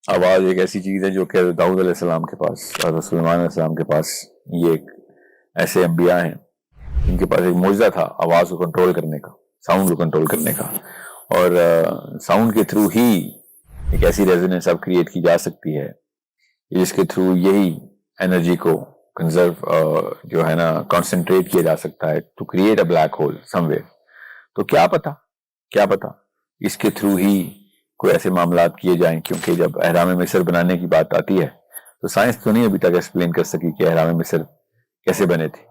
آواز ایک ایسی چیز ہے جو کہ داؤد علیہ السلام کے پاس، حضرت سلیمان علیہ السلام کے پاس یہ ایک ایسے انبیاء ہیں جن کے پاس ایک معجزہ تھا آواز کو کنٹرول کرنے کا، ساؤنڈ کو کنٹرول کرنے کا، اور ساؤنڈ کے تھرو ہی ایک ایسی ریزوننس اب کریٹ کی جا سکتی ہے جس کے تھرو یہی انرجی کو کنزرو جو ہے نا کانسنٹریٹ کیا جا سکتا ہے to create a black hole somewhere. تو کیا پتا اس کے تھرو ہی کوئی ایسے معاملات کیے جائیں، کیونکہ جب اہرام مصر بنانے کی بات آتی ہے تو سائنس تو نہیں ابھی تک ایکسپلین کر سکی کہ اہرام مصر کیسے بنے تھے.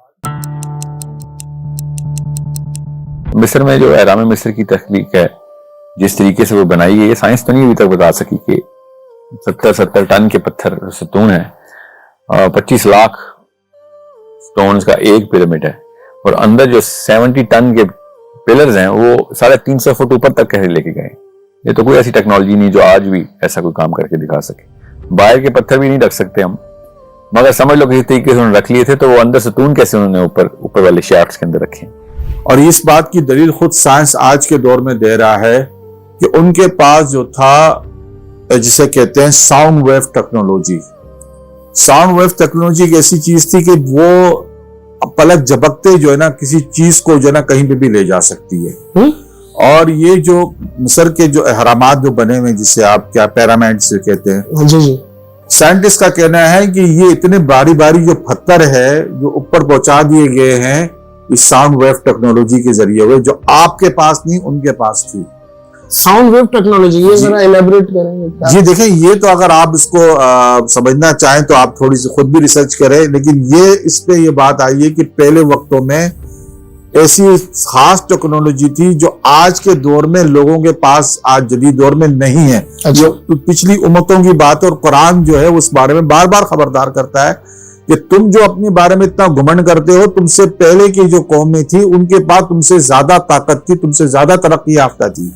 مصر میں جو اہرام مصر کی تخلیق ہے، جس طریقے سے وہ بنائی گئی ہے، سائنس تو نہیں ابھی تک بتا سکی کہ 70 ٹن کے پتھر ستون ہیں، 25 لاکھ سٹونز کا ایک پیرامڈ ہے، اور اندر جو 70 ٹن کے پلرز ہیں وہ 350 فٹ اوپر تک کیسے لے کے گئے. یہ تو کوئی ایسی ٹیکنالوجی نہیں جو آج بھی ایسا کوئی کام کر کے دکھا سکے. باہر کے پتھر بھی نہیں رکھ سکتے ہم، مگر سمجھ لو کسی طریقے سے انہوں نے رکھ لیے تھے، تو وہ اندر ستون کیسے انہوں نے اوپر والے شافٹس کے اندر رکھے. اور اس بات کی دلیل خود سائنس آج کے دور میں دے رہا ہے کہ ان کے پاس جو تھا جسے کہتے ہیں sound wave technology. Sound wave technology ایک ایسی چیز تھی کہ وہ پلک جھپکتے جو ہے نا کسی چیز کو جو ہے نا کہیں پہ بھی لے جا سکتی ہے. اور یہ جو مصر کے جو اہرامات جو بنے ہوئے جسے آپ کیا پیرامڈ سے کہتے ہیں، جی سائنٹسٹ کا کہنا ہے کہ یہ اتنے باری جو پتھر ہے جو اوپر پہنچا دیے گئے ہیں اس ساؤنڈ ویو ٹیکنالوجی کے ذریعے ہوئے، جو آپ کے پاس نہیں ان کے پاس تھی. ساؤنڈ ویو ٹیکنالوجی یہ ذرا ایلیبریٹ کریں گے؟ جی دیکھیں، یہ تو اگر آپ اس کو سمجھنا چاہیں تو آپ تھوڑی سی خود بھی ریسرچ کریں، لیکن یہ اس پہ یہ بات آئی ہے کہ پہلے وقتوں میں ایسی خاص ٹیکنالوجی تھی جو آج کے دور میں لوگوں کے پاس آج جدید دور میں نہیں ہے. جو پچھلی امتوں کی بات ہے، اور قرآن جو ہے اس بارے میں بار بار خبردار کرتا ہے کہ تم جو اپنے بارے میں اتنا گھمنڈ کرتے ہو، تم سے پہلے کی جو قومیں تھی ان کے پاس تم سے زیادہ طاقت تھی، تم سے زیادہ ترقی یافتہ تھی.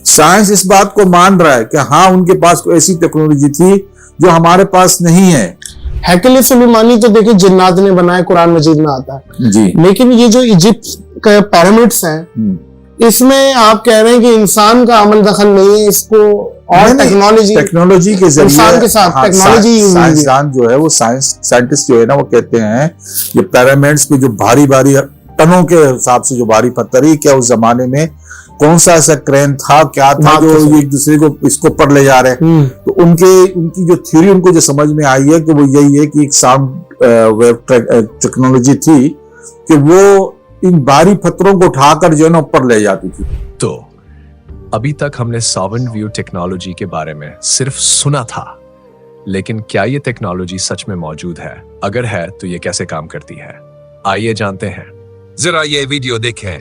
سائنس اس بات کو مان رہا ہے کہ ہاں ان کے پاس کوئی ایسی ٹیکنالوجی تھی جو ہمارے پاس نہیں ہے. ہیکل سلیمانی تو دیکھیں جنات نے بنائے، قرآن مجید میں آتا ہے جی، لیکن یہ جو ایجپٹ کے پیرامڈس ہیں اس میں آپ کہہ رہے ہیں کہ انسان کا عمل دخل نہیں ہے، اس کو اور ٹیکنالوجی کے ذریعے انسان کے ساتھ ٹیکنالوجی سائنسدان جو ہے وہ سائنٹسٹ جو ہے نا وہ کہتے ہیں یہ پیرامڈس کے جو بھاری ٹنوں کے حساب سے جو بھاری پتھر ہی کیا اس زمانے میں کون سا ایسا کرین تھا کیا تھا جو ایک دوسرے کو اس کو پر لے جا رہے ہیں. تو ان کی جو تھیوری ان کو جو سمجھ میں آئی ہے کہ وہ یہی ہے کہ ایک ساؤنڈ ویو ٹیکنالوجی تھی کہ وہ ان بھاری پتھروں کو اٹھا کر جو ہے نا اوپر لے جاتی تھی. تو ابھی تک ہم نے ساؤنڈ ویو ٹیکنالوجی کے بارے میں صرف سنا تھا، لیکن کیا یہ ٹیکنالوجی سچ میں موجود ہے؟ اگر ہے تو یہ کیسے کام کرتی ہے؟ آئیے جانتے ہیں. ذرا یہ ویڈیو دیکھیں.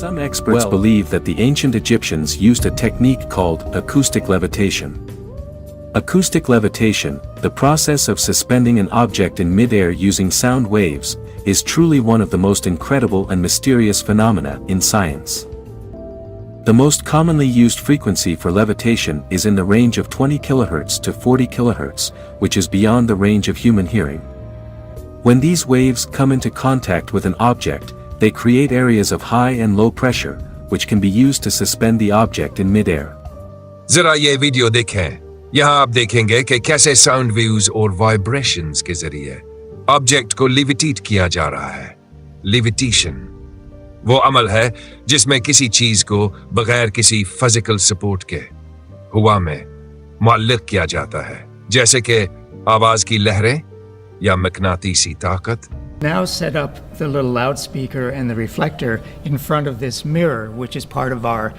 Some experts believe that the ancient Egyptians used a technique called acoustic levitation. Acoustic levitation, the process of suspending an object in mid-air using sound waves, is truly one of the most incredible and mysterious phenomena in science. The most commonly used frequency for levitation is in the range of 20 kHz to 40 kHz, which is beyond the range of human hearing. When these waves come into contact with an object, they create areas of high and low pressure, which can be used to suspend the object in mid-air. ذرا یہ video دیکھیں. یہاں آپ دیکھیں گے کہ کیسے sound waves اور وائبریشنز کے ذریعے آبجیکٹ کو لیویٹیٹ کیا جا رہا ہے. لیویٹیشن وہ عمل ہے جس میں کسی چیز کو بغیر کسی فزیکل سپورٹ کے ہوا میں معلق کیا جاتا ہے، جیسے کہ آواز کی لہریں یا مقناطیسی طاقت. Now set up the little loudspeaker and the reflector in front of this mirror, which is part of our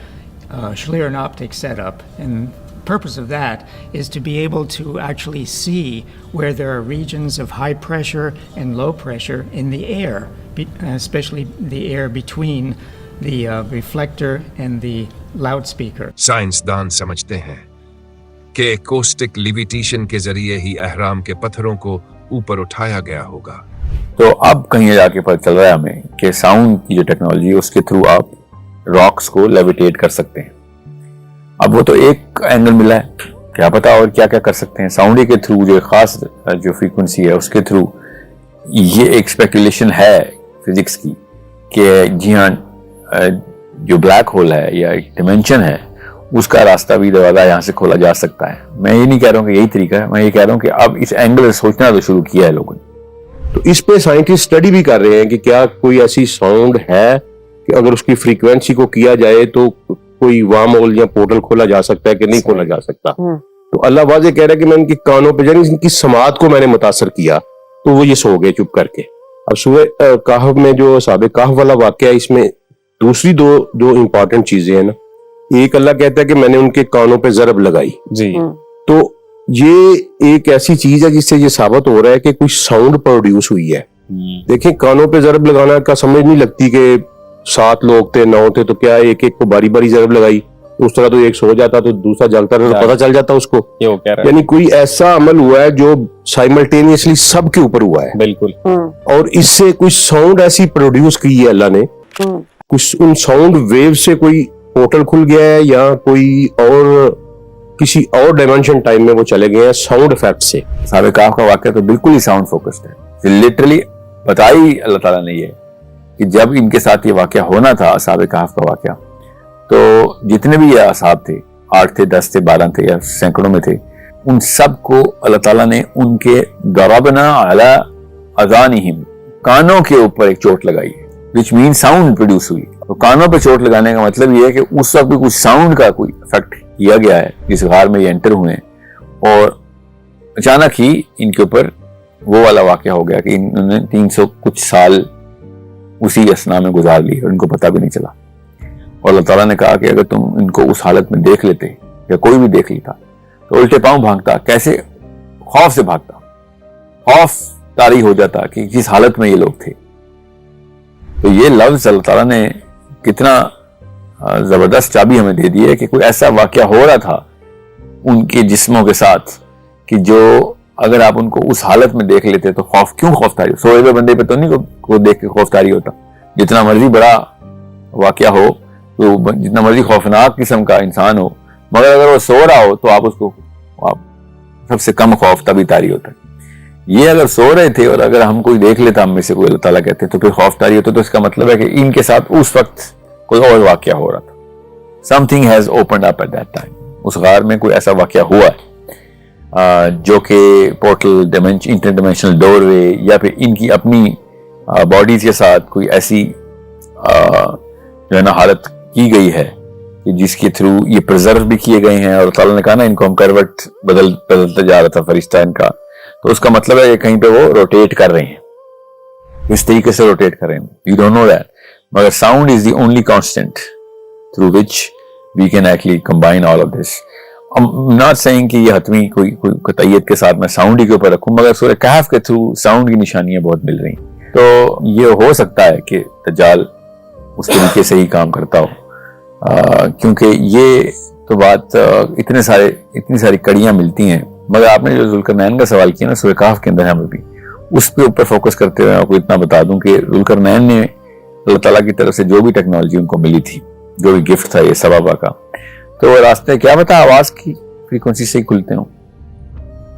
Schlieren optic setup. And the purpose of that is to be able to actually see where there are regions of high pressure and low pressure in the air, especially the air between the reflector and the loudspeaker. साइंसदान समझते हैं कि acoustic लिविटेशन के जरिए ही अहराम के पत्थरों को ऊपर उठाया गया होगा। तो अब कहीं जाके पता चल रहा है हमें कि साउंड की जो टेक्नोलॉजी है उसके थ्रू आप रॉक्स को लेविटेट कर सकते हैं। अब वो तो एक एंगल मिला है, क्या पता और क्या क्या कर सकते हैं साउंड के थ्रू, जो खास जो फ्रीक्वेंसी है उसके थ्रू। ये एक स्पेकुलेशन है फिजिक्स की कि जी हाँ, जो ब्लैक होल है या एक डिमेंशन है उसका रास्ता भी दरवाजा यहाँ से खोला जा सकता है। मैं ये नहीं कह रहा हूँ कि यही तरीका है, मैं ये कह रहा हूँ कि अब इस एंगल से सोचना तो शुरू किया है लोगों ने। तो इस पे साइंटिस्ट स्टडी भी कर रहे हैं कि क्या कोई ऐसी साउंड है कि अगर उसकी फ्रीक्वेंसी को किया जाए तो कोई वार्म होल या पोर्टल खोला जा सकता है कि नहीं खोला जा सकता। तो अल्लाह वाज़े कह रहा है कि मैं इनके कानों पे, यानी इनकी समात को मैंने मुतासर किया तो वो ये सो गए चुप करके। अब सूरह कहफ में जो साबे कहफ वाला वाकया है, इसमें दूसरी दो इंपॉर्टेंट चीजें हैं ना। एक, अल्लाह कहता है कि मैंने उनके कानों पे ज़रब लगाई जी। तो ये एक ऐसी चीज है जिससे ये साबित हो रहा है कि कुछ साउंड प्रोड्यूस हुई है। देखें, कानों पे ज़रब लगाना का समझ नहीं लगती कि 7 लोग थे 9 थे तो क्या एक एक को बारी बारी ज़रब लगाई, उस तरह तो एक सो जाता तो दूसरा जागता रहता तो पता चल जाता उसको। यानी कोई ऐसा अमल हुआ है जो साइमल्टेनियसली सबके ऊपर हुआ है। बिल्कुल। और इससे कुछ साउंड ऐसी प्रोड्यूस की है अल्लाह ने, कुछ उन साउंड वेव से कोई पोर्टल खुल गया है या कोई और किसी और डायमेंशन टाइम में वो चले गए हैं साउंड इफेक्ट से। साबे कहफ का वाकया तो बिल्कुल ही साउंड फोकस्ड है। लिटरली बताई अल्लाह ताला ने ये कि जब इनके साथ ये वाकया होना था, साबे कहफ का वाकया, तो जितने भी ये असहाब थे, 8 थे 10 थे 12 थे या सैकड़ों में थे, उन सब को अल्लाह ताला ने उनके दरबना अला अज़ानिहिम, कानों के ऊपर एक चोट लगाई, विच मीन साउंड प्रोड्यूस हुई। तो कानों पे चोट लगाने का मतलब ये है कि उस वक्त भी कुछ साउंड का कोई इफेक्ट किया गया है जिस गार में ये एंटर हुए हैं, और अचानक ही इनके ऊपर वो वाला वाकया हो गया कि इन्होंने 300 कुछ साल उसी असना में गुजार ली और इनको पता भी नहीं चला। और अल्लाह ताला ने कहा कि अगर तुम इनको उस हालत में देख लेते या कोई भी देख लेता तो उल्टे पांव भागता, कैसे खौफ से भागता, खौफ तारी हो जाता कि किस हालत में ये लोग थे। तो ये लफ्ज अल्लाह ताला ने कितना जबरदस्त चाबी हमें दे दी है कि कोई ऐसा वाकया हो रहा था उनके जिस्मों के साथ कि जो अगर आप उनको उस हालत में देख लेते तो खौफ तारी, सोए हुए बंदे पे तो नहीं को देख के खौफ तारी होता। जितना मर्जी बड़ा वाकया हो, तो जितना मर्जी खौफनाक किस्म का इंसान हो, मगर अगर वो सो रहा हो तो आप उसको सबसे कम खौफ तभी तारी होता है। ये अगर सो रहे थे और अगर हम कोई देख लेता, हम में से कोई, अल्लाह ताला कहते तो फिर खौफ तारी होता। तो इसका मतलब है कि इनके साथ उस वक्त कोई और वाकया हो रहा था। Something has opened up at that time. उस गार में कोई ऐसा वाकया हुआ है जो कि पोर्टल, इंटरडिमेंशनल डोरवे, या फिर इनकी अपनी बॉडीज के साथ कोई ऐसी जो है ना हालत की गई है कि जिसके थ्रू ये प्रिजर्व भी किए गए हैं। और ताला ने कहा ना, इनको हम करवट बदलते जा रहा था फरिश्ता इनका, तो उसका मतलब है कि कहीं पे वो रोटेट कर रहे हैं, इस तरीके से रोटेट कर रहे हैं। यू डोंट नो दैट, मगर sound is the only constant through which we can actually combine all of this. I'm not saying कि ये हतमी कोई कतईयत के साथ मैं साउंड ही के ऊपर रखूं, मगर सूरह कहफ के थ्रू साउंड की निशानियां बहुत मिल रही। तो ये हो सकता है कि दज्जाल उस तरीके से ही काम करता हो, क्योंकि ये तो बात इतनी सारी कड़ियां मिलती हैं। मगर आपने जो जुल्करनैन का सवाल किया ना सूरह कहफ के अंदर, हमें भी उस पे ऊपर फोकस करते हुए आपको इतना बता दूं कि जुल्करनैन ने अल्लाह ताला की तरफ से जो भी टेक्नोलॉजी उनको मिली थी, जो भी गिफ्ट था ये सबाबा का, तो वो रास्ते क्या बता आवाज की फ्रीक्वेंसी से ही खुलते हो,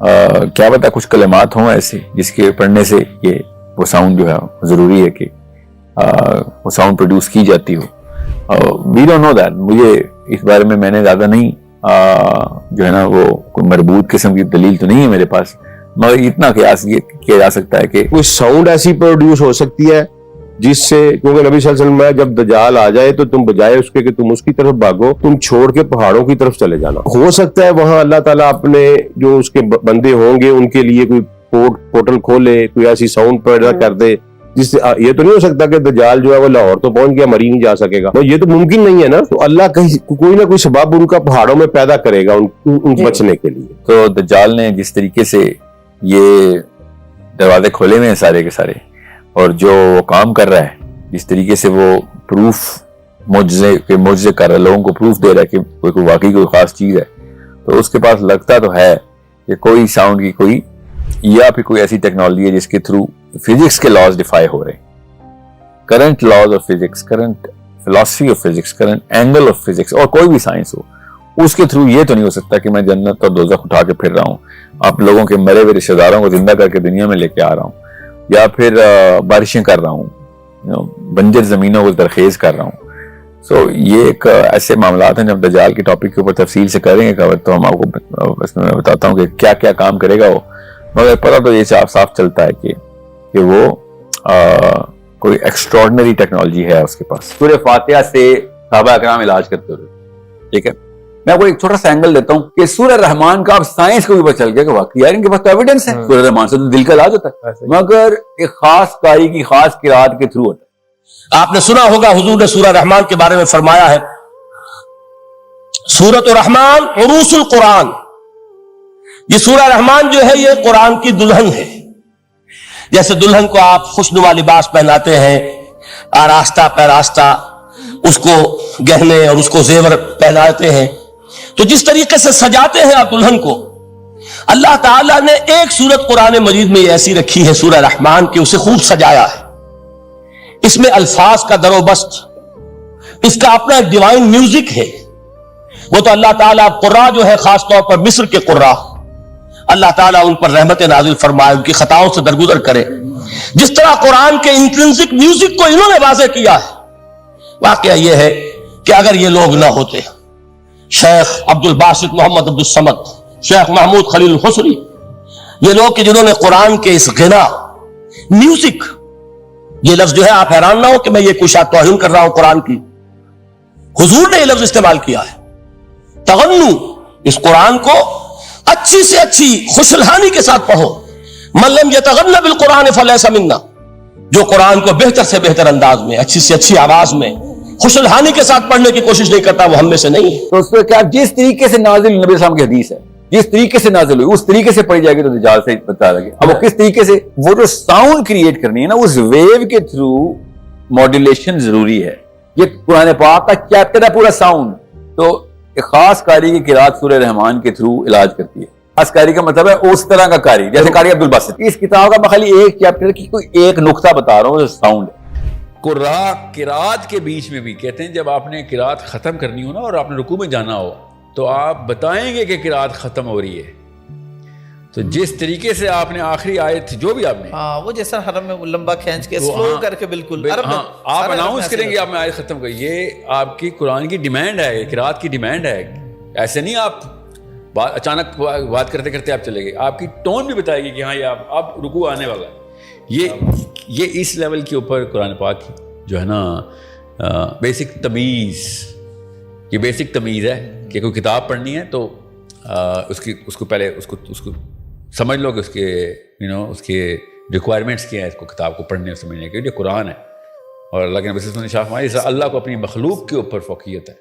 क्या बता कुछ कलमात हों ऐसे जिसके पढ़ने से ये वो साउंड जो है जरूरी है कि वो साउंड प्रोड्यूस की जाती हो। वी डोंट नो दैट, मुझे इस बारे में मैंने ज्यादा नहीं जो है ना वो कोई मरबूत किस्म की दलील तो नहीं है मेरे पास, मगर इतना कयास ये किया जा सकता है कि कोई साउंड ऐसी प्रोड्यूस हो सकती है जिससे, क्योंकि नबी सल्लल्लाहु अलैहि वसल्लम जब दज्जाल आ जाए तो तुम बजाय उसके कि तुम उसकी तरफ भागो, तुम छोड़ के पहाड़ों की तरफ चले जाना। हो सकता है वहां अल्लाह ताला अपने जो उसके बंदे होंगे उनके लिए कोई पोर्टल खोले, कोई ऐसी साउंड पैदा कर दे जिससे ये तो नहीं हो सकता कि दज्जाल जो है वो लाहौर तो पहुंच गया, मरी नहीं जा सकेगा, तो ये तो मुमकिन नहीं है ना। तो अल्लाह कहीं कोई ना कोई सबब उनका पहाड़ों में पैदा करेगा उन बचने के लिए। तो दज्जाल ने जिस तरीके से ये दरवाजे खोले हुए हैं सारे के सारे, और जो वो काम कर रहा है, जिस तरीके से वो प्रूफ معجزے کر رہا ہے, لوگوں کو پروف دے رہا ہے کہ کوئی واقعی کوئی خاص چیز ہے, تو اس کے پاس لگتا تو ہے کہ کوئی ساؤنڈ کی کوئی یا پھر کوئی ایسی ٹیکنالوجی ہے جس کے تھرو فزکس کے لاز ڈیفائی ہو رہے ہیں, current laws of physics, current philosophy of physics, current angle of physics, اور کوئی بھی سائنس ہو, اس کے تھرو یہ تو نہیں ہو سکتا کہ میں جنت اور دوزخ اٹھا کے پھر رہا ہوں, آپ لوگوں کے مرے ہوئے رشتہ داروں کو زندہ کر کے دنیا میں لے کے آ رہا ہوں, یا پھر بارشیں کر رہا ہوں, بنجر زمینوں کو ترخیز کر رہا ہوں. سو یہ ایک ایسے معاملات ہیں جب دجال کے ٹاپک کے اوپر تفصیل سے کریں گے کور, تو ہم آپ کو اس میں بتاتا ہوں کہ کیا کیا کام کرے گا وہ, مگر پتہ تو یہ صاف چلتا ہے کہ وہ کوئی ایکسٹراڈنری ٹیکنالوجی ہے اس کے پاس. سورہ فاتحہ سے صحابہ اکرام علاج کرتے ہوئے, ٹھیک ہے, میں آپ کو ایک چھوٹا سا اینگل دیتا ہوں کہ سورہ رحمان کا اب سائنس کو بھی پتہ چل گیا کہ واقعی یار ان کے پاس تو ایویڈنس ہے, سورہ رحمان سے تو دل کا علاج ہوتا ہے, مگر ایک خاص قاری کی خاص قرات کے تھرو ہوتا ہے. آپ نے سنا ہوگا حضور نے سورہ رحمان کے بارے میں فرمایا ہے, سورۃ الرحمان عروس القرآن, یہ سورہ رحمان جو ہے یہ قرآن کی دلہن ہے. جیسے دلہن کو آپ خوشنما لباس پہناتے ہیں, آراستہ پیراستہ اس کو گہنے اور اس کو زیور پہناتے ہیں, تو جس طریقے سے سجاتے ہیں آپ دلہن کو, اللہ تعالیٰ نے ایک سورت قرآن مجید میں ایسی رکھی ہے سورہ رحمان کی, اسے خوب سجایا ہے. اس میں الفاظ کا در و بست, اس کا اپنا ایک ڈیوائن میوزک ہے. وہ تو اللہ تعالیٰ قرآ جو ہے خاص طور پر مصر کے قرآ, اللہ تعالیٰ ان پر رحمت نازل فرمائے, ان کی خطاؤں سے درگزر کرے. جس طرح قرآن کے انٹرنسک میوزک کو انہوں نے واضح کیا ہے. واقعہ یہ ہے کہ اگر یہ لوگ نہ ہوتے, شیخ عبد الباسط محمد عبد الصمد, شیخ محمود خلیل الحسری, یہ لوگ کہ جنہوں نے قرآن کے اس غنا میوزک, یہ لفظ جو ہے آپ حیران نہ ہو کہ میں یہ کوئی شاید توہین کر رہا ہوں قرآن کی, حضور نے یہ لفظ استعمال کیا ہے, تغنو, اس قرآن کو اچھی سے اچھی خوشلحانی کے ساتھ پڑھو. من لم یتغن بالقرآن فلیس منا, جو قرآن کو بہتر سے بہتر انداز میں اچھی سے اچھی آواز میں خوشلحانی کے ساتھ پڑھنے کی کوشش نہیں کرتا وہ ہم میں سے نہیں ہے. تو اس پہ کیا جس طریقے سے نازل نبی السلام کی حدیث ہے, جس طریقے سے نازل ہوئی اس طریقے سے پڑھی جائے گی تو دجال سے بتا لگے. اب وہ کس طریقے سے, وہ جو ساؤنڈ کریٹ کرنی ہے نا, اس ویو کے تھرو ماڈولیشن ضروری ہے. یہ قرآن پاک کا چیپٹر ہے پورا ساؤنڈ, تو ایک خاص قاری کی قرات سورہ رحمان کے تھرو علاج کرتی ہے. خاص قاری کا مطلب ہے اس طرح کا قاری, جیسے قاری عبد الباسط. اس کتاب کا میں خالی ایک چیپٹر کی کوئی ایک نقطہ بتا رہا ہوں, ساؤنڈ. قرات کے بیچ میں بھی کہتے ہیں جب آپ نے قرات ختم کرنی ہو نا اور آپ نے رکوع میں جانا ہو, تو آپ بتائیں گے کہ قرات ختم ہو رہی ہے. تو جس طریقے سے آپ نے آخری آیت جو بھی آپ نے, وہ جیسا حرم میں لمبا کھینچ کے سلو کر کے بالکل آپ اناؤنس کریں گے آپ نے آیت ختم کر, یہ آپ کی قرآن کی ڈیمانڈ ہے, قرات کی ڈیمانڈ ہے. ایسے نہیں آپ اچانک بات کرتے کرتے آپ چلے گئے, آپ کی ٹون بھی بتائے گی کہ ہاں یہ اب رکوع آنے والا ہے. یہ اس لیول کے اوپر قرآن پاک جو ہے نا بیسک تمیز, یہ بیسک تمیز ہے کہ کوئی کتاب پڑھنی ہے تو اس کو پہلے اس کو سمجھ لو کہ اس کے اس کے ریکوائرمنٹس کیا ہیں اس کو کتاب کو پڑھنے اور سمجھنے کے. یہ قرآن ہے اور اللہ کے نبی صلی اللہ علیہ وسلم نے شاہ فرمایا اللہ کو اپنی مخلوق کے اوپر فوقیت ہے,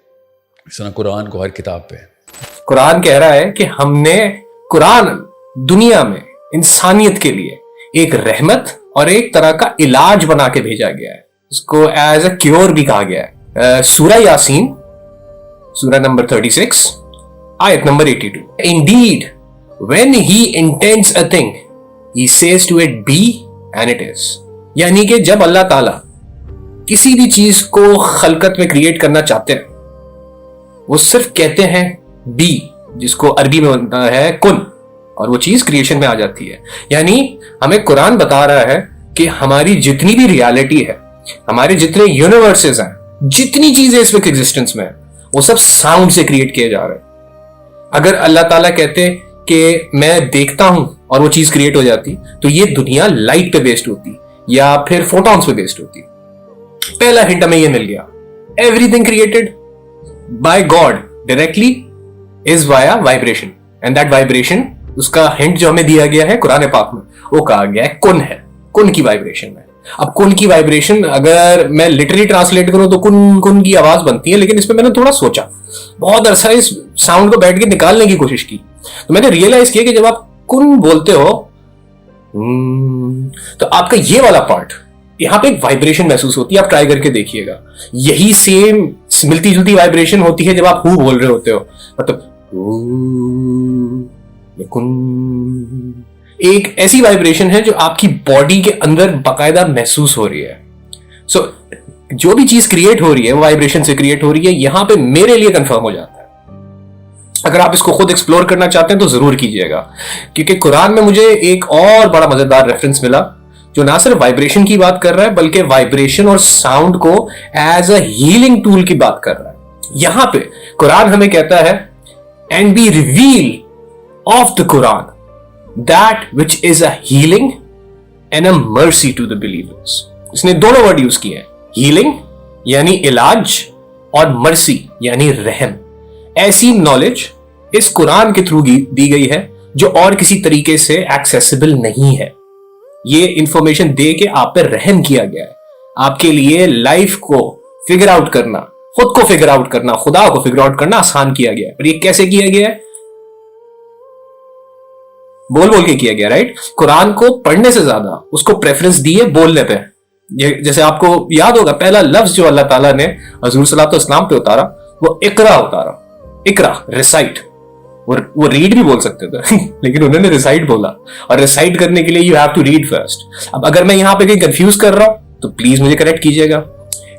اس طرح قرآن کو ہر کتاب پہ. قرآن کہہ رہا ہے کہ ہم نے قرآن دنیا میں انسانیت کے لیے ایک رحمت اور ایک طرح کا علاج بنا کے بھیجا گیا ہے, اس کو ایز اے کیور بھی کہا گیا ہے. سورہ یاسین سورہ نمبر 36 آیت number 82, Indeed, when he intends a thing, he says to it be and it is. یعنی کہ جب اللہ تعالیٰ کسی بھی چیز کو خلقت میں کریٹ کرنا چاہتے ہیں, وہ صرف کہتے ہیں بی, جس کو عربی میں ہے کن, اور وہ چیز کریشن میں آ جاتی ہے. یعنی ہمیں قرآن بتا رہا ہے کہ ہماری جتنی بھی ریالٹی ہے, ہمارے جتنے یونیورسز ہیں, جتنی چیزیں اس وقت ایگزسٹنس میں ہیں, وہ سب ساؤنڈ سے کریٹ کیے جا رہے ہیں. اگر اللہ تعالیٰ کہتے کہ میں دیکھتا ہوں اور وہ چیز کریٹ ہو جاتی, تو یہ دنیا لائٹ پہ بیسڈ ہوتی یا پھر فوٹونز پہ بیسڈ ہوتی. پہلا ہنٹ ہمیں یہ مل گیا, every thing created by God directly is via vibration, and that vibration, اس کا ہنٹ جو ہمیں دیا گیا ہے قرآن پاک میں, وہ کہا گیا ہے کن ہے, کن کی وائبریشن ہے. اب کن کی وائبریشن اگر میں لٹرلی ٹرانسلیٹ کروں تو کن کی آواز بنتی ہے, لیکن اس پہ میں نے تھوڑا سوچا, بہت عرصہ اس ساؤنڈ کو بیٹھ کے نکالنے کی کوشش کی, تو میں نے ریئلائز کیا کہ جب آپ کن بولتے ہو تو آپ کا یہ والا پارٹ यहाँ पे एक वाइब्रेशन महसूस होती है, आप ट्राई करके देखिएगा। यही सेम मिलती जुलती वाइब्रेशन होती है जब आप हु बोल रहे होते हो, मतलब एक ऐसी वाइब्रेशन है जो आपकी बॉडी के अंदर बाकायदा महसूस हो रही है। सो जो भी चीज क्रिएट हो रही है वो वाइब्रेशन से क्रिएट हो रही है, यहां पे मेरे लिए कंफर्म हो जाता है। अगर आप इसको खुद एक्सप्लोर करना चाहते हैं तो जरूर कीजिएगा, क्योंकि कुरान में मुझे एक और बड़ा मजेदार रेफरेंस मिला जो ना सिर्फ वाइब्रेशन की बात कर रहा है बल्कि वाइब्रेशन और साउंड को एज अ हीलिंग टूल की बात कर रहा है। यहां पे कुरान हमें कहता है, and we reveal of the Quran that which is a healing and a mercy to the believers. इसने दोनों वर्ड यूज किए हैं, हीलिंग यानी इलाज और मर्सी यानी रहम। ऐसी नॉलेज इस कुरान के थ्रू दी गई है जो और किसी तरीके से एक्सेसिबल नहीं है। ये इंफॉर्मेशन दे के आप पे रहम किया गया है, आपके लिए लाइफ को फिगर आउट करना, खुद को फिगर आउट करना, खुदा को फिगर आउट करना आसान किया गया है। और ये कैसे किया गया है? बोल बोल के किया गया, राइट? कुरान को पढ़ने से ज्यादा उसको प्रेफरेंस दी है बोलने पे। जैसे आपको याद होगा, पहला लफ्ज जो अल्लाह ताला ने हजूर सल्लल्लाहु अलैहि वसल्लम पे उतारा वो इकरा उतारा। इकरा, रिसाइट। वो रीड भी बोल सकते थे लेकिन उन्होंने रिसाइट बोला, और रिसाइट करने के लिए you have to read first. अब अगर मैं यहां पे कहीं कंफ्यूज कर रहा हूं तो प्लीज मुझे करेक्ट कीजिएगा।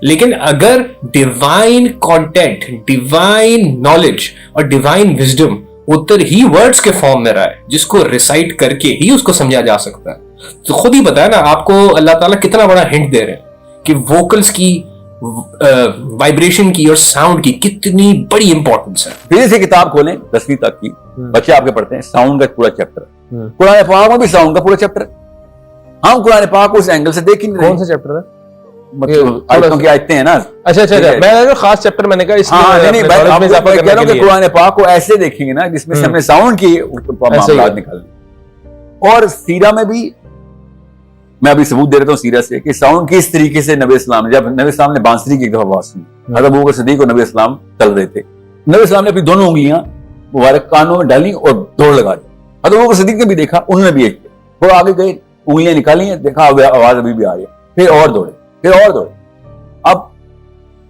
लेकिन अगर डिवाइन कंटेंट, डिवाइन नॉलेज और डिवाइन विजडम उत्तर ही वर्ड्स के फॉर्म में रहा है जिसको रिसाइट करके ही उसको समझा जा सकता है, तो खुद ही बताया ना आपको अल्लाह ताला कितना बड़ा हिंट दे रहे हैं कि वोकल्स की, वाइब्रेशन की और साउंड की कितनी बड़ी इंपॉर्टेंस है। फिर से किताब खोलें 10वीं तक की, बच्चे आपके पढ़ते हैं, साउंड का पूरा चैप्टर, कुरान पाक में भी साउंड का पूरा चैप्टर। हम कुरान पाक को उस एंगल से देख ही नहीं। कौन सा चैप्टर है? आयतों की आयतें हैं ना। अच्छा, मैं खास चैप्टर मैंने कहा इसलिए कुरान पाक को ऐसे देखेंगे ना जिसमें से हमने साउंड की मामलात निकाले। और सीरा में भी मैं अभी सबूत दे रहा हूँ सीरा से कि साउंड किस तरीके से नबी इस्लाम, जब नबी इस्लाम ने बांसुरी की एक दफा आवाज सुनी, हज़रत अबू बकर सिद्दीक और नबी इस्लाम चल रहे थे, नबी इस्लाम ने अपनी दोनों उंगलियां मुबारक कानों में डाली और दौड़ लगा दी। हज़रत अबू बकर सिद्दीक ने भी देखा, उन्होंने भी एक वो आगे गए, उंगलियां निकाली हैं, देखा आवाज अभी भी आ रही है, फिर और दौड़े, फिर और दौड़े। अब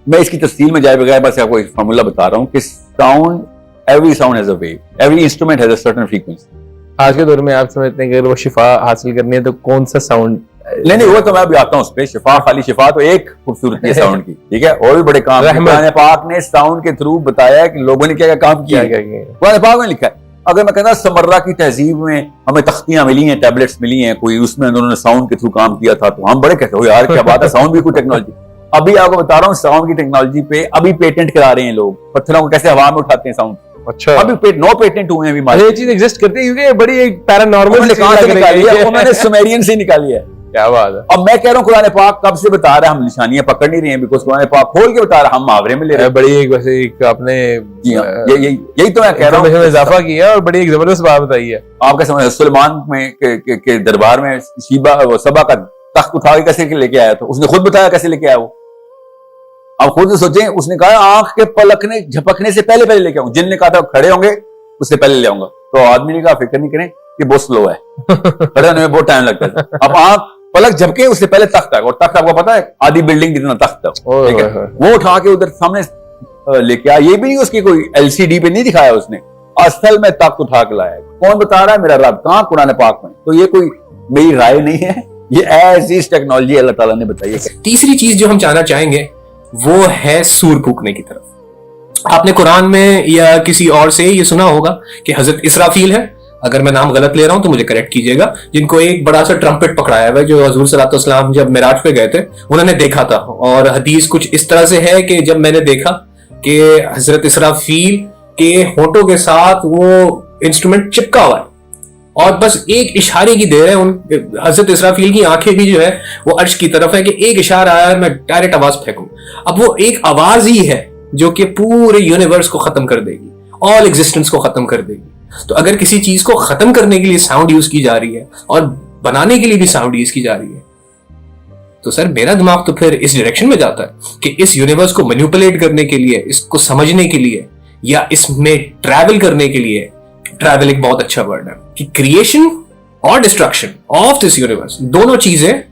मैं इसकी तफसील में जाए बगैर बस आपको एक फार्मूला बता रहा हूँ कि sound, every sound has a wave, every instrument has a certain frequency. आज के दौर में आप समझते हैं कि अगर वो शिफा हासिल करनी है तो कौन सा साउंड? नहीं वो तो मैं अभी आता हूँ उस पे। शिफा, खाली शिफा तो एक खूबसूरती है साउंड की, ठीक है, और भी बड़े काम कुरान पाक ने साउंड के थ्रू बताया है कि लोगों ने क्या काम किया। कुरान पाक में लिखा है, अगर मैं कहता समर्रा की तहजीब में हमें तख्तियां मिली हैं, टैबलेट्स मिली हैं, कोई उसमें उन्होंने साउंड के थ्रू काम किया था, तो हम बड़े कहते हो यार क्या बात है, साउंड भी कोई टेक्नोलॉजी। अभी आपको बता रहा हूँ साउंड की टेक्नोलॉजी पे अभी पेटेंट करा रहे हैं लोग, पत्थरों को कैसे हवा में उठाते हैं साउंड। अच्छा, अभी नो पेटेंट हुए हैं अभी। ये चीज एग्जिस्ट करती है क्योंकि बड़ी एक पैरानॉर्मल निकाली है, उन्होंने सुमेरियन से निकाली है। क्या बात है। अब मैं कह रहा हूँ कुरान पाक कब से बता रहा है, हम निशानियां पकड़ नहीं रहे हैं, बिकॉज़ कुरान पाक खोल के बता रहा है, हम मुहावरे में ले रहे हैं। बड़ी एक वैसे एक आपने यही तो मैं कह रहा हूँ, इजाफा किया और बड़ी एक जबरदस्त बात बताई है। आपका समझ सुलेमान में के दरबार में सबा का तख्त उठा के कैसे लेके आया, तो उसने खुद बताया कैसे लेके आया वो। आप खुद सोचें, उसने कहा आंख के पलकने झपकने से पहले लेके आऊंगा। जिन ने कहा था खड़े होंगे उससे पहले ले आऊंगा, तो आदमी ने कहा फिक्र नहीं करें कि बहुत स्लो है, खड़े होने में बहुत टाइम लगता है। अब आंख पलक झपके उससे पहले तख्त आएगा, और तख्त आपको पता है आधी बिल्डिंग जितना तख्त है, ठीक है, वो उठा के उधर सामने लेके आया। ये भी नहीं उसकी कोई एलसीडी पे नहीं दिखाया उसने, असल में तख्त उठा के लाया। कौन बता रहा है? मेरा रब। कहां? कुरान पाक में। तो ये कोई मेरी राय नहीं है, ये ऐसी टेक्नोलॉजी अल्लाह ताला ने बताई है। तीसरी चीज जो हम जानना चाहेंगे वो है सूर फूकने की तरफ। आपने कुरान में या किसी और से ये सुना होगा कि हजरत इसराफील है, अगर मैं नाम गलत ले रहा हूं तो मुझे करेक्ट कीजिएगा, जिनको एक बड़ा सा ट्रम्पेट पकड़ाया हुआ है, जो हजूर सल्लल्लाहु अलैहि वसल्लम जब मिराज पे गए थे उन्होंने देखा था। और हदीस कुछ इस तरह से है कि जब मैंने देखा कि हजरत इसराफील के होठों के साथ वो इंस्ट्रूमेंट चिपका हुआ है और बस एक इशारे की देर है, उन हजरत इसराफील की आंखें भी जो है वो अर्श की तरफ है कि एक इशारा आया है, मैं डायरेक्ट आवाज फेंकूं। अब वो एक आवाज ही है जो कि पूरे यूनिवर्स को खत्म कर देगी, ऑल एग्जिस्टेंस को खत्म कर देगी। तो अगर किसी चीज को खत्म करने के लिए साउंड यूज की जा रही है और बनाने के लिए भी साउंड यूज की जा रही है, तो सर मेरा दिमाग तो फिर इस डायरेक्शन में जाता है कि इस यूनिवर्स को मैनिपुलेट करने के लिए, इसको समझने के लिए या इसमें ट्रैवल करने के लिए, ट्रैवल एक बहुत अच्छा वर्ड है, कि क्रिएशन और डिस्ट्रक्शन ऑफ दिस यूनिवर्स दोनों चीजें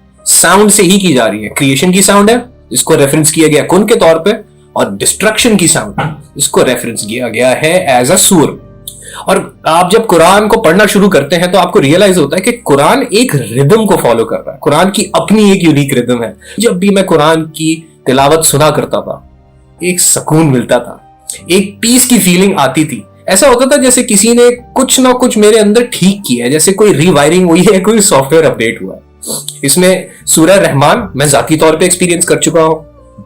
साउंड से ही की जा रही है. क्रिएशन की साउंड है, इसको रेफरेंस किया गया कुन के तौर पे, और डिस्ट्रक्शन की साउंड इसको रेफरेंस किया गया है एज अ सूर. और आप जब कुरान को पढ़ना शुरू करते हैं तो आपको रियलाइज होता है कि कुरान एक रिदम को फॉलो कर रहा है. कुरान की अपनी एक यूनिक रिदम है. जब भी मैं कुरान की तिलावत सुना करता था, एक सुकून मिलता था, एक पीस की फीलिंग आती थी. ऐसा होता था जैसे किसी ने कुछ ना कुछ मेरे अंदर ठीक किया है, जैसे कोई रीवायरिंग हुई है, कोई सॉफ्टवेयर अपडेट हुआ है. इसमें सूरह रहमान मैं जाती तौर पे एक्सपीरियंस कर चुका हूं,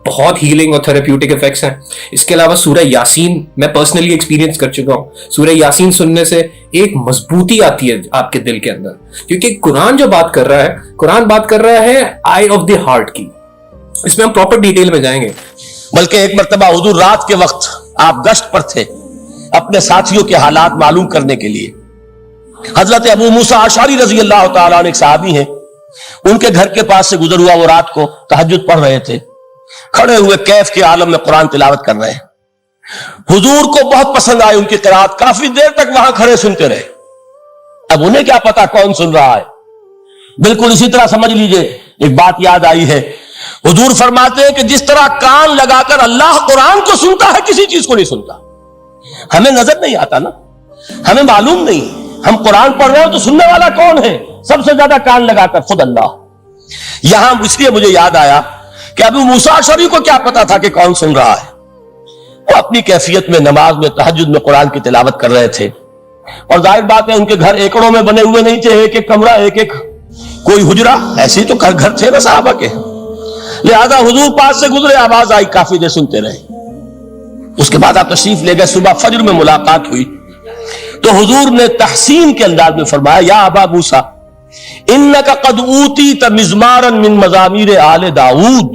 बहुत हीलिंग और थेरेप्यूटिक इफेक्ट्स हैं. इसके अलावा सूरह यासीन मैं पर्सनली एक्सपीरियंस कर चुका हूं. सूरह यासीन सुनने से एक मजबूती आती है आपके दिल के अंदर, क्योंकि कुरान जो बात कर रहा है, कुरान बात कर रहा है आई ऑफ द हार्ट की. इसमें हम प्रॉपर डिटेल में जाएंगे. बल्कि एक मर्तबा हुजूर रात के वक्त आप गश्त पर थे अपने साथियों के हालात मालूम करने के लिए. हजरत अबू मूसा अशअरी रजी अल्लाह तआला अन्हु एक सहाबी हैं, उनके घर के पास से गुजर हुआ. वो रात को तहज्जुद पढ़ रहे थे, खड़े हुए कैफ के आलम में कुरान तिलावत कर रहे हैं. हुजूर को बहुत पसंद आई उनकी किरात, काफी देर तक वहां खड़े सुनते रहे. अब उन्हें क्या पता कौन सुन रहा है. बिल्कुल इसी तरह समझ लीजिए एक बात याद आई है. हुजूर फरमाते हैं कि जिस तरह कान लगाकर अल्लाह कुरान को सुनता है, किसी चीज को नहीं सुनता. हमें नजर नहीं आता ना, हमें मालूम नहीं. हम कुरान पढ़ रहे हो तो सुनने वाला कौन है? सबसे ज्यादा कान लगाकर खुद अल्लाह. यहां इसलिए मुझे याद आया कि अबू मूसा अशअरी को क्या पता था कि कौन सुन रहा है. वो अपनी कैफियत में नमाज में तहज्जुद में कुरान की तिलावत कर रहे थे. और जाहिर बात है उनके घर एकड़ों में बने हुए नहीं थे, एक एक कमरा, एक एक कोई हुजरा, ऐसे ही तो घर थे ना साहबा के. लिहाजा हुजूर पास से गुजरे, आवाज आई, काफी देर सुनते रहे. उसके बाद आप तशरीफ ले गए. सुबह फजर में मुलाकात हुई तो हुजूर ने तहसीन के अंदाज में फरमाया, या अबा मूसा इन्नका कद ऊतीत मिज़मारन मिन मज़ामीर आले दाऊद.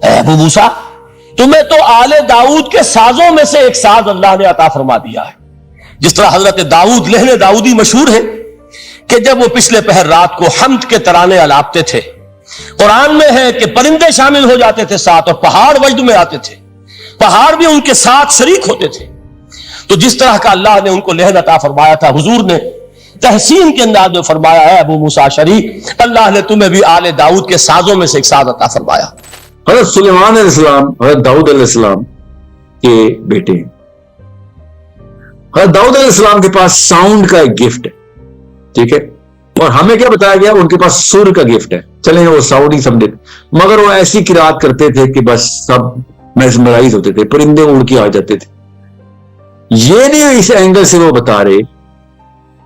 अबू मूसा, तुम्हें तो आले दाऊद के साजों में से एक साज अल्लाह ने अता फरमा दिया है. जिस तरह हजरत दाऊद लहने दाऊदी मशहूर है कि जब वो पिछले पहर रात को हम्द के तराने अलापते थे, कुरान में है कि परिंदे शामिल हो जाते थे साथ, और पहाड़ वजद में आते थे, पहाड़ भी उनके साथ शरीक होते थे. तो जिस तरह का अल्लाह ने उनको लहन अता फरमाया था, हुजूर ने तहसीन के अंदाज में फरमाया है, अबू मूसा अशअरी, अल्लाह ने तुम्हें भी आले दाऊद के साजों में से एक साज अता फरमाया. हज़रत सुलेमान अलैहिस्सलाम हज़रत दाऊद अलैहिस्सलाम के बेटे हैं. हज़रत दाऊद अलैहिस्सलाम के पास साउंड का एक गिफ्ट है, ठीक है, और हमें क्या बताया गया, उनके पास सुर का गिफ्ट है. चलें वो साउंड ही समझे, मगर वो ऐसी किरात करते थे कि बस सब मेस्मराइज होते थे, परिंदे उड़ के आ जाते थे. ये नहीं इस एंगल से वो बता रहे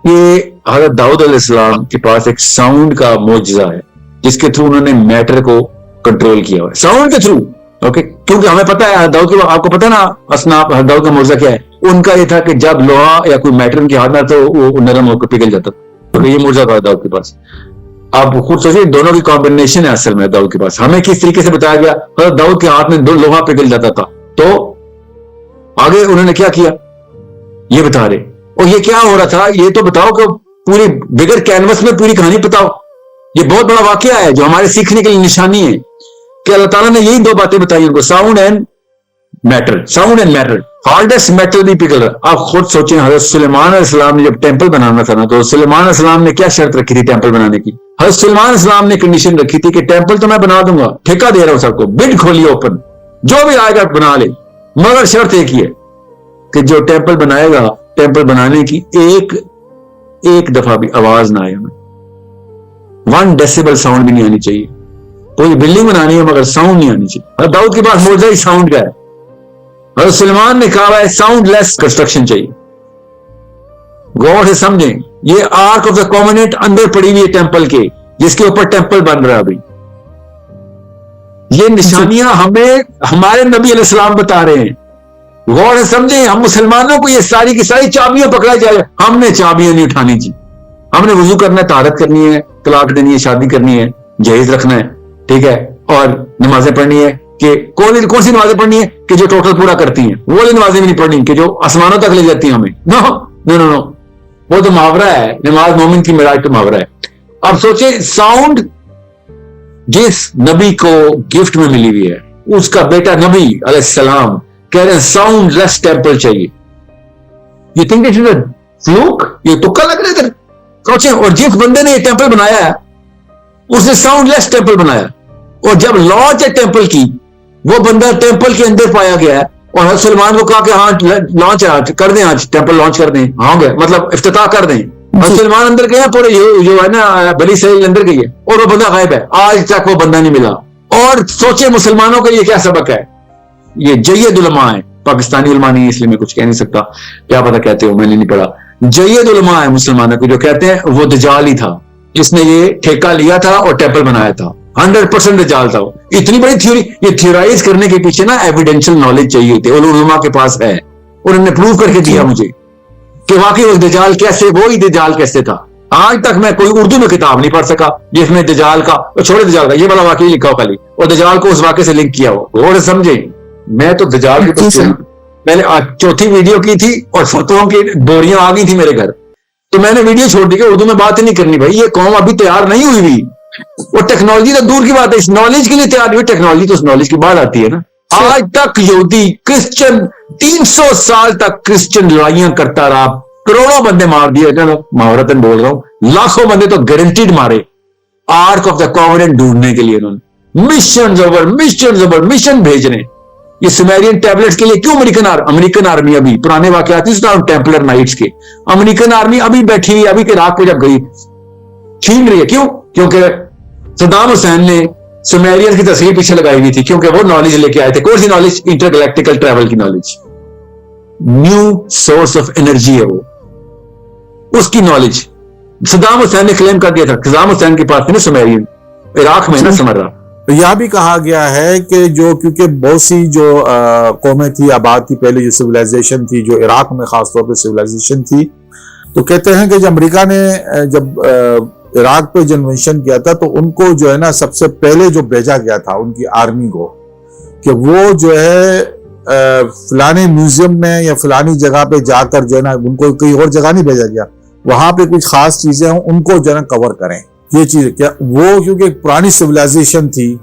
कि हज़रत दाऊद अलैहिस्सलाम के पास एक साउंड का मौजज़ा है जिसके थ्रू उन्होंने मैटर को कंट्रोल किया हुआ है, साउंड के थ्रू. ओके, क्योंकि हमें पता है दाऊद के, आपको पता है ना असनाफ दाऊद का मौजज़ा क्या है. उनका ये था कि जब लोहा या कोई मैटर उनके हाथ में आता तो वो नरम होकर पिघल जाता. तो ये मौजज़ा था दाऊद के पास. आप खुद सोचिए, दोनों की कॉम्बिनेशन है असल में दाऊद के पास. हमें किस तरीके से बताया गया, दाऊद के हाथ में दो लोहा पिघल जाता था. तो आगे उन्होंने क्या किया ये बता रहे. और ये क्या हो रहा था ये तो बताओ, कि पूरी बिगर कैनवस में पूरी कहानी बताओ. ये बहुत बड़ा वाकया है जो हमारे सीखने के लिए निशानी है कि अल्लाह ताला ने यही दो बातें बताई उनको, sound and matter. Sound and matter, hardest metal भी पिघल रहा. आप खुद सोचें, हज़रत सुलेमान अलैहिस्सलाम ने जब टेंपल बनाना था ना, तो सुलेमान अलैहिस्सलाम ने क्या शर्त रखी थी टेंपल बनाने की. हज़रत सुलेमान अलैहिस्सलाम ने कंडीशन रखी थी कि टेंपल तो मैं बना दूंगा, ठेका दे रहा हूं सबको, बिड खोलिए ओपन, जो भी आएगा बना ले, मगर शर्त एक ही है कि जो टेंपल बनाएगा, टेंपल बनाने की एक दफा भी आवाज ना आए, 1 डेसिबल साउंड भी नहीं आनी चाहिए. कोई बिल्डिंग बनानी है मगर साउंड नहीं आनी चाहिए. दाऊद के पास मौजज़ा ही साउंड का है. और सुलेमान ने कहा है साउंड लेस कंस्ट्रक्शन चाहिए. गौर से समझें, ये आर्क ऑफ द कॉवेनेंट अंदर पड़ी हुई है टेंपल के, जिसके ऊपर टेंपल बन रहा है अभी. ये निशानियां हमें हमारे नबी अलैहिस्सलाम बता रहे हैं. गौर से समझें, हम मुसलमानों को ये सारी की सारी चाबियां पकड़ाई जाए, हमने चाबियां नहीं उठानी जी. हमने वुजू करना है, ताहरत करनी है, तलाक देनी है, शादी करनी है, जहेज रखना है, ठीक है, और नमाजें पढ़नी है कि कौन सी नमाजें पढ़नी है कि जो टोटल पूरा करती हैं, वो वाली नमाजें भी नहीं पढ़नी कि जो आसमानों तक ले जाती हैं हमें. नो नो नो नो, वो तो मुहावरा है. नमाज मोमिन की मेराज तो मुहावरा है. अब सोचे, साउंड जिस नबी को गिफ्ट में मिली हुई है, उसका बेटा नबी अलैहिस्सलाम कह रहे हैं साउंड लेस टेंपल चाहिए. You think it is a fluke? ये तुक्का लग रहा है. सोचे, और जिस बंदे ने ये टेंपल बनाया है उसने साउंड लेस टेम्पल बनाया, और जब लॉन्च है टेम्पल की, वो बंदा टेम्पल के अंदर पाया गया है, और हज़रत सुलेमान को कहा कि हाँ लॉन्च कर दें, आज टेम्पल लॉन्च कर दें, हाँ गए, मतलब इफ्तिताह कर दें। हज़रत सुलेमान अंदर गए, पूरे जो है ना बनी इसराइल अंदर गई है, और वो बंदा गायब है, आज तक वो बंदा नहीं मिला। और सोचे मुसलमानों के लिए क्या सबक है, ये जय्यद उलमा है, पाकिस्तानी उलमा नहीं है इसलिए मैं कुछ कह नहीं सकता, क्या पता कहते हो, मैंने नहीं पढ़ा। जय्यद उलमा है मुसलमानों को, जो कहते हैं वो दजाल ही था जिसने ये ठेका लिया था और टेम्पल बनाया था, 100% दजाल था वो। इतनी बड़ी थ्योरी, ये थ्योराइज करने के पीछे ना एविडेंशियल नॉलेज चाहिए होती है, उलमा के पास है, उन्होंने प्रूव करके दिया मुझे कि वाकई वो दजाल कैसे, वो ही दजाल कैसे था। आज तक मैं कोई उर्दू में किताब नहीं पढ़ सका जिसमें दजाल का, छोड़े दजाल का, ये वाला वाकई लिखा हो खाली, और दजाल को उस वाकई से लिंक किया हो, और समझे। मैं तो दजाल की मैंने चौथी वीडियो की थी और फतों की बोरियां आ गई थी मेरे घर, तो मैंने वीडियो छोड़ दी कि उर्दू में बात ही नहीं करनी भाई, ये कौम अभी तैयार नहीं हुई भी, वो टेक्नोलॉजी तो दूर की बात है, इस नॉलेज के लिए तैयार हुई, टेक्नोलॉजी तो उस नॉलेज की बात आती है ना। आज तक यहूदी क्रिश्चियन 300 साल तक क्रिश्चियन लड़ाइयां करता रहा, करोड़ों बंदे मार दिए, महावरतन बोल रहा हूं, लाखों बंदे तो गारंटीड मारे आर्क ऑफ द कॉवेनेंट ढूंढने के लिए। उन्होंने मिशन भेज रहे। ये सुमेरियन टैबलेट्स के लिए क्यों अमेरिकन आर्मी अभी पुराने वाकयात टेम्पलर नाइट्स के, अमेरिकन आर्मी अभी बैठी हुई, अभी के इराक पे जब गई छीन रही है, क्यों? क्योंकि सद्दाम हुसैन ने सुमेरियन की तस्वीर पीछे लगाई हुई थी, क्योंकि वो नॉलेज लेके आए थे। कौन सी नॉलेज? इंटरगैलेक्टिकल ट्रैवल की knowledge, new source of energy है वो, उसकी नॉलेज सद्दाम हुसैन ने क्लेम कर दिया था। सद्दाम हुसैन के पास थी ना सुमेरियन, इराक में ना समझ रहा। यह भी कहा गया है कि जो क्योंकि बहुत सी जो कौमें थी, आबाद थी, पहले जो सिविलाइजेशन थी, जो इराक में खासतौर पे सिविलाइजेशन थी, तो कहते हैं कि जब अमेरिका ने जब इराक पे जो इन्वेंशन किया था, तो उनको जो है ना सबसे पहले जो भेजा गया था उनकी आर्मी को, कि वो जो है फलाने म्यूजियम में या फलानी जगह पे जाकर जो है ना, उनको कहीं और जगह नहीं भेजा गया, वहां पे कुछ खास चीजें हों उनको जो है ना कवर करें। ये चीज क्या वो, क्योंकि एक पुरानी सिविलाइजेशन थी,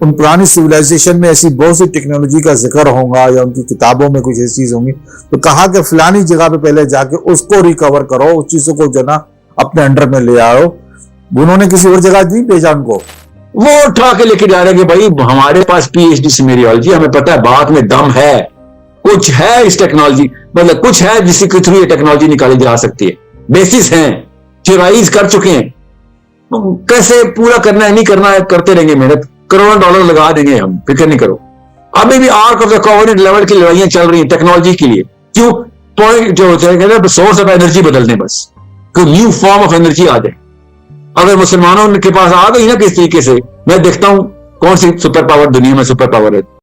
उन पुरानी सिविलाइजेशन में ऐसी बहुत सी टेक्नोलॉजी का जिक्र होगा या उनकी किताबों में कुछ ऐसी चीज होंगी, तो कहा कि फलानी जगह पे पहले जाके उसको रिकवर करो, उस चीजों को जो ना अपने अंडर में ले आओ। उन्होंने किसी और जगह नहीं भेजा उनको, वो उठा के लेके जा रहे हैं कि भाई हमारे पास पीएचडी सिमेरियोलॉजी, हमें पता है बात में दम है, कुछ है इस टेक्नोलॉजी, मतलब कुछ है जिसके थ्रू ये टेक्नोलॉजी निकाली जा सकती है, बेसिस हैं, थ्योराइज कर चुके हैं। कैसे पूरा करना है, नहीं करना है, करते रहेंगे मेहनत, करोड़ों डॉलर लगा देंगे हम, फिक्र नहीं करो। अभी भी arc of the covenant level की लड़ाइयां चल रही हैं टेक्नोलॉजी के लिए। क्यों? पॉइंट जो होता है सोर्स ऑफ एनर्जी बदल दें, बस कोई न्यू फॉर्म ऑफ एनर्जी आ जाए। अगर मुसलमानों के पास आ गई ना किस तरीके से, मैं देखता हूं कौन सी सुपर पावर दुनिया में सुपर पावर है।